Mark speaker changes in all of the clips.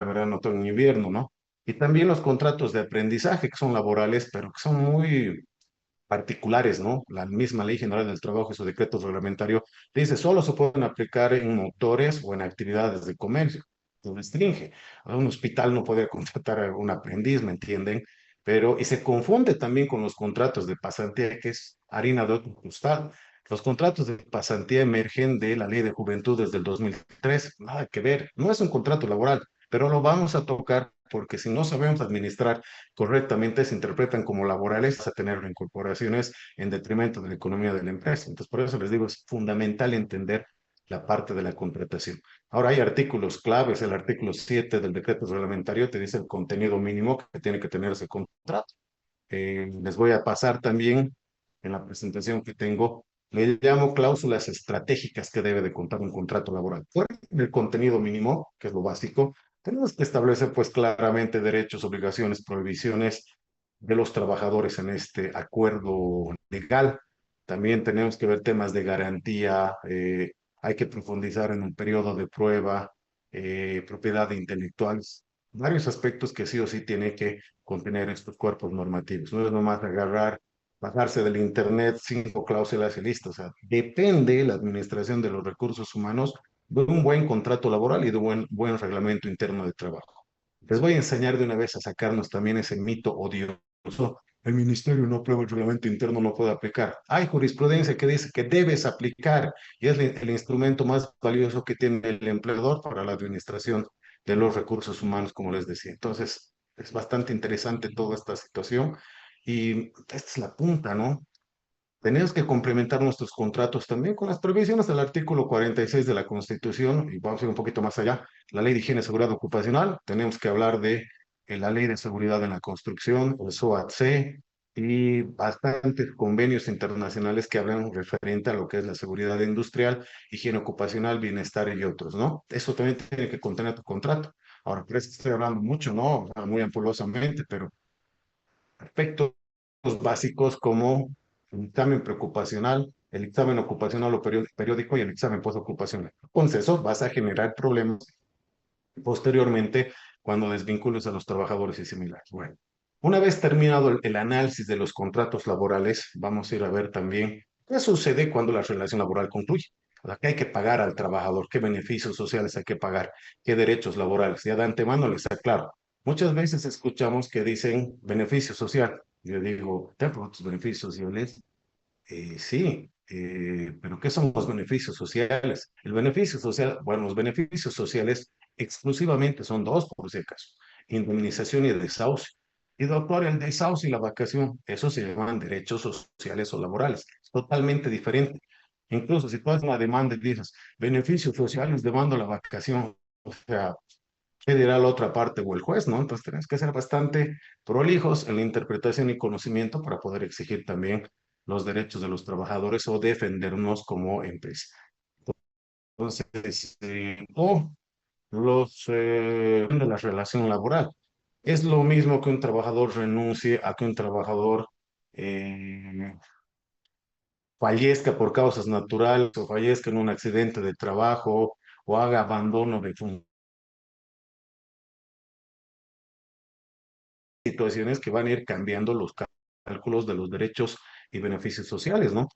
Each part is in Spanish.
Speaker 1: verano, otoño, invierno, ¿no? Y también los contratos de aprendizaje que son laborales, pero que son muy particulares, ¿no? La misma Ley General del Trabajo y su decreto reglamentario dice solo se pueden aplicar en motores o en actividades de comercio. Se restringe. A un hospital no puede contratar a un aprendiz, ¿me entienden? Pero, y se confunde también con los contratos de pasantía, que es harina de otro costal. Los contratos de pasantía emergen de la Ley de Juventud desde el 2003. Nada que ver. No es un contrato laboral, pero lo vamos a tocar porque si no sabemos administrar correctamente se interpretan como laborales a tener incorporaciones en detrimento de la economía de la empresa. Entonces, por eso les digo, es fundamental entender la parte de la contratación. Ahora hay artículos claves, el artículo 7 del decreto reglamentario te dice el contenido mínimo que tiene que tener ese contrato. Les voy a pasar también en la presentación que tengo, le llamo cláusulas estratégicas que debe de contar un contrato laboral. Fuera del contenido mínimo, que es lo básico, tenemos que establecer pues claramente derechos, obligaciones, prohibiciones de los trabajadores en este acuerdo legal. También tenemos que ver temas de garantía, hay que profundizar en un periodo de prueba, propiedad de intelectuales, varios aspectos que sí o sí tiene que contener estos cuerpos normativos. No es nomás agarrar, bajarse del internet 5 cláusulas y listo. O sea, depende la administración de los recursos humanos de un buen contrato laboral y de un buen reglamento interno de trabajo. Les voy a enseñar de una vez a sacarnos también ese mito odioso. El ministerio no aprueba el reglamento interno, no puede aplicar. Hay jurisprudencia que dice que debes aplicar y es el instrumento más valioso que tiene el empleador para la administración de los recursos humanos, como les decía. Entonces, es bastante interesante toda esta situación y esta es la punta, ¿no? Tenemos que complementar nuestros contratos también con las previsiones del artículo 46 de la Constitución y vamos a ir un poquito más allá. La Ley de Higiene y Seguridad Ocupacional, tenemos que hablar de la Ley de Seguridad en la Construcción, el SOAT-C y bastantes convenios internacionales que hablan referente a lo que es la seguridad industrial, higiene ocupacional, bienestar y otros, ¿no? Eso también tiene que contener tu contrato. Ahora, parece que estoy hablando mucho, ¿no? O sea, muy ampulosamente, pero aspectos básicos como el examen preocupacional, el examen ocupacional o periódico y el examen postocupacional. Con eso vas a generar problemas posteriormente cuando desvincules a los trabajadores y similares. Bueno, una vez terminado el análisis de los contratos laborales, vamos a ir a ver también qué sucede cuando la relación laboral concluye. O sea, qué hay que pagar al trabajador, qué beneficios sociales hay que pagar, qué derechos laborales. Ya de antemano les aclaro. Muchas veces escuchamos que dicen beneficio social. Yo digo, ¿te tus beneficios sociales? Sí, pero ¿qué son los beneficios sociales? El beneficio social, bueno, los beneficios sociales exclusivamente son dos, por si acaso, indemnización y desahucio. Y doctor, el desahucio y la vacación, eso se llaman derechos sociales o laborales, es totalmente diferente. Incluso si tú haces una demanda y dices, beneficios sociales, demando la vacación, o sea, ¿qué dirá la otra parte o el juez, no? Entonces tenemos que ser bastante prolijos en la interpretación y conocimiento para poder exigir también los derechos de los trabajadores o defendernos como empresa. Entonces, o de la relación laboral. Es lo mismo que un trabajador renuncie a que un trabajador eh, fallezca por causas naturales o fallezca en un accidente de trabajo o haga abandono de funciones, situaciones que van a ir cambiando los cálculos de los derechos y beneficios sociales, ¿no?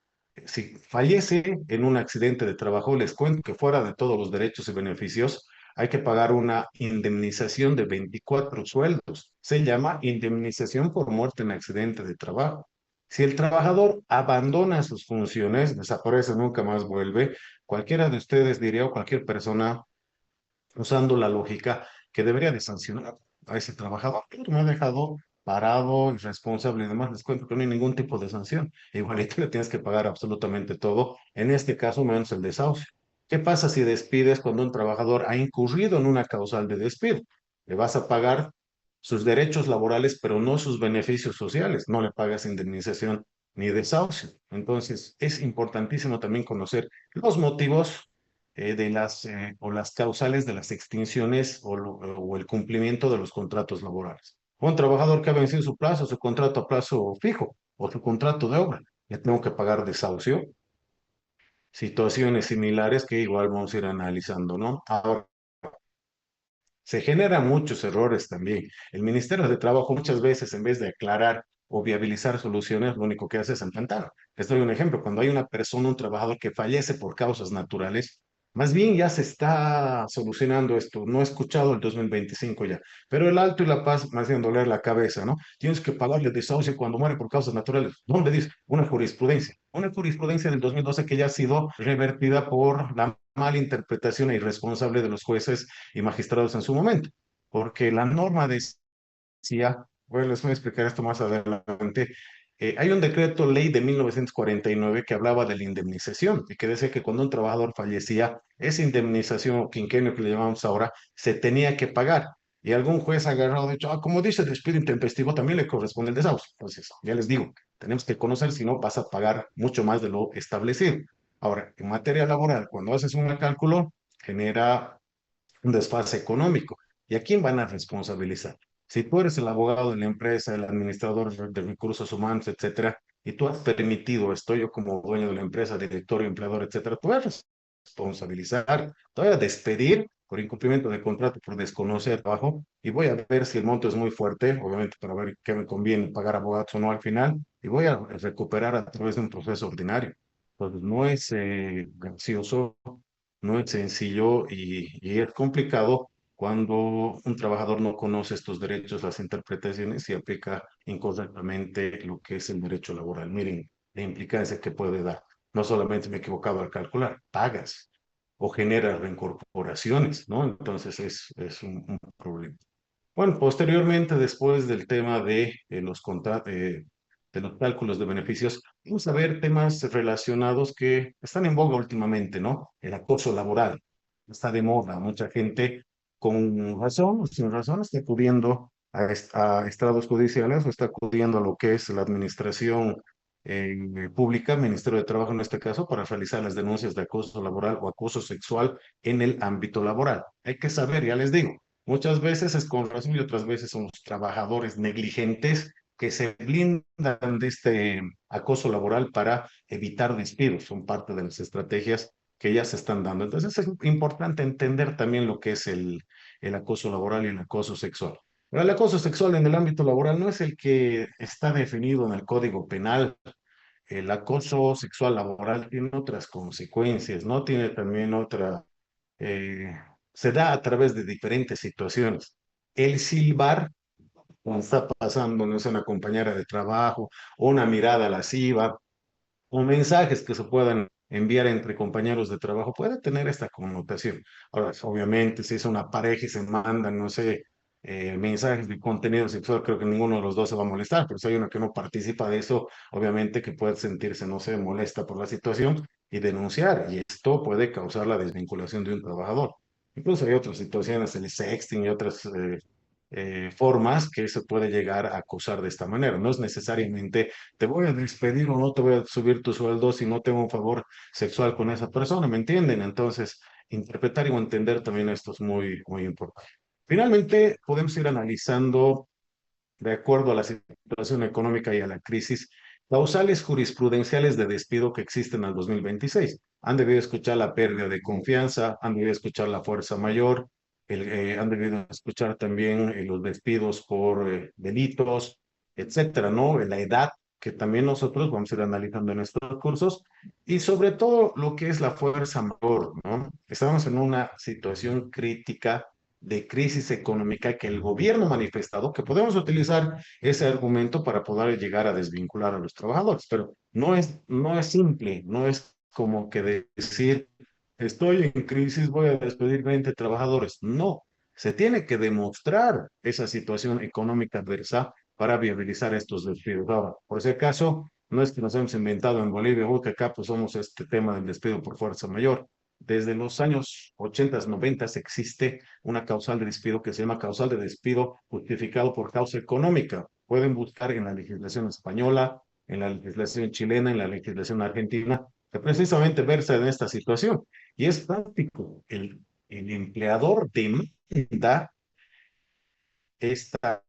Speaker 1: Si fallece en un accidente de trabajo, les cuento que fuera de todos los derechos y beneficios, hay que pagar una indemnización de 24 sueldos. Se llama indemnización por muerte en accidente de trabajo. Si el trabajador abandona sus funciones, desaparece, nunca más vuelve, cualquiera de ustedes diría, o cualquier persona usando la lógica que debería de sancionar a ese trabajador, pero me ha dejado parado, irresponsable y demás. Les cuento que no hay ningún tipo de sanción. Igualito le tienes que pagar absolutamente todo, en este caso menos el desahucio. ¿Qué pasa si despides cuando un trabajador ha incurrido en una causal de despido? Le vas a pagar sus derechos laborales, pero no sus beneficios sociales. No le pagas indemnización ni desahucio. Entonces, es importantísimo también conocer los motivos de o las causales de las extinciones o el cumplimiento de los contratos laborales. Un trabajador que ha vencido su plazo, su contrato a plazo fijo o su contrato de obra, le tengo que pagar desahucio. Situaciones similares que igual vamos a ir analizando, ¿no? Ahora, se generan muchos errores también. El Ministerio de Trabajo muchas veces, en vez de aclarar o viabilizar soluciones, lo único que hace es empantanar. Les doy un ejemplo. Cuando hay una persona, un trabajador que fallece por causas naturales, más bien ya se está solucionando esto. No he escuchado el 2025 ya, pero el Alto y La Paz me hacen doler la cabeza, ¿no? Tienes que pagarle desahucio cuando muere por causas naturales. ¿Dónde dice? Una jurisprudencia del 2012 que ya ha sido revertida por la mala interpretación e irresponsable de los jueces y magistrados en su momento, porque la norma decía, bueno, les voy a explicar esto más adelante. Hay un decreto ley de 1949 que hablaba de la indemnización y que decía que cuando un trabajador fallecía, esa indemnización o quinquenio que le llamamos ahora, se tenía que pagar. Y algún juez ha agarrado, ha dicho, ah, como dice despido intempestivo, también le corresponde el desahucio. Entonces, ya les digo, tenemos que conocer, si no vas a pagar mucho más de lo establecido. Ahora, en materia laboral, cuando haces un cálculo, genera un desfase económico. ¿Y a quién van a responsabilizar? Si tú eres el abogado de la empresa, el administrador de recursos humanos, etcétera, y tú has permitido, estoy yo como dueño de la empresa, directorio, empleador, etcétera, tú vas a responsabilizar, te voy a despedir por incumplimiento de contrato, por desconocer trabajo, y voy a ver si el monto es muy fuerte, obviamente para ver qué me conviene pagar abogados o no al final, y voy a recuperar a través de un proceso ordinario. Entonces, no es gracioso, no es sencillo y es complicado cuando un trabajador no conoce estos derechos, las interpretaciones y aplica incorrectamente lo que es el derecho laboral. Miren, la implicancia que puede dar. No solamente me he equivocado al calcular, pagas o generas reincorporaciones, ¿no? Entonces es un problema. Bueno, posteriormente, después del tema de los de los cálculos de beneficios, vamos a ver temas relacionados que están en boga últimamente, ¿no? El acoso laboral. Está de moda. Mucha gente, con razón o sin razón, está acudiendo a estrados judiciales o está acudiendo a lo que es la administración pública, Ministerio de Trabajo en este caso, para realizar las denuncias de acoso laboral o acoso sexual en el ámbito laboral. Hay que saber, ya les digo. Muchas veces es con razón y otras veces son los trabajadores negligentes que se blindan de este acoso laboral para evitar despidos. Son parte de las estrategias que ya se están dando. Entonces es importante entender también lo que es el acoso laboral y el acoso sexual. Pero el acoso sexual en el ámbito laboral no es el que está definido en el Código Penal. El acoso sexual laboral tiene otras consecuencias, ¿no? Tiene también otra eh, se da a través de diferentes situaciones. El silbar, cuando está pasando, no sé, una compañera de trabajo, o una mirada lasciva, o mensajes que se puedan enviar entre compañeros de trabajo, puede tener esta connotación. Ahora, obviamente, si es una pareja y se mandan, no sé, mensajes de contenido sexual, creo que ninguno de los dos se va a molestar, pero si hay uno que no participa de eso, obviamente que puede sentirse, no sé, molesta por la situación y denunciar, y esto puede causar la desvinculación de un trabajador. Incluso hay otras situaciones, el sexting y otras formas que se puede llegar a acusar de esta manera. No es necesariamente te voy a despedir o no te voy a subir tu sueldo si no tengo un favor sexual con esa persona, ¿me entienden? Entonces, interpretar y entender también esto es muy, muy importante. Finalmente, podemos ir analizando, de acuerdo a la situación económica y a la crisis, causales jurisprudenciales de despido que existen al 2026. Han debido escuchar la pérdida de confianza, han debido escuchar la fuerza mayor, han debido escuchar también los despidos por delitos, etcétera, ¿no? La edad, que también nosotros vamos a ir analizando en estos cursos, y sobre todo lo que es la fuerza mayor, ¿no? Estamos en una situación crítica de crisis económica que el gobierno ha manifestado, que podemos utilizar ese argumento para poder llegar a desvincular a los trabajadores, pero no es simple, no es como que decir, estoy en crisis, voy a despedir 20 trabajadores. No, se tiene que demostrar esa situación económica adversa para viabilizar estos despidos. Ahora, por ese caso, no es que nos hemos inventado en Bolivia, o que acá pues somos este tema del despido por fuerza mayor. Desde los años 80, 90 existe una causal de despido que se llama causal de despido justificado por causa económica. Pueden buscar en la legislación española, en la legislación chilena, en la legislación argentina, que precisamente versa en esta situación. Y es práctico. El empleador demanda esta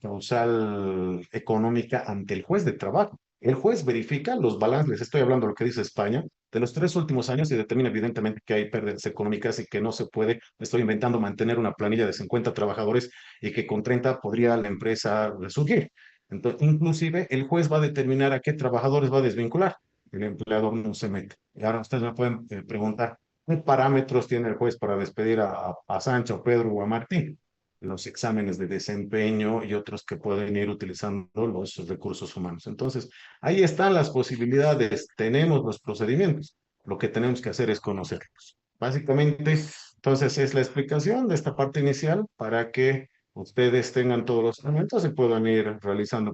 Speaker 1: causal económica ante el juez de trabajo. El juez verifica los balances, les estoy hablando de lo que dice España, de los 3 últimos años y determina evidentemente que hay pérdidas económicas y que no se puede, me estoy inventando, mantener una planilla de 50 trabajadores y que con 30 podría la empresa resurgir. Entonces, inclusive el juez va a determinar a qué trabajadores va a desvincular. El empleador no se mete. Y ahora ustedes me pueden preguntar, ¿qué parámetros tiene el juez para despedir a Sancho, a Pedro o a Martín? Los exámenes de desempeño y otros que pueden ir utilizando los recursos humanos. Entonces, ahí están las posibilidades, tenemos los procedimientos, lo que tenemos que hacer es conocerlos. Básicamente, entonces es la explicación de esta parte inicial para que ustedes tengan todos los elementos y puedan ir realizando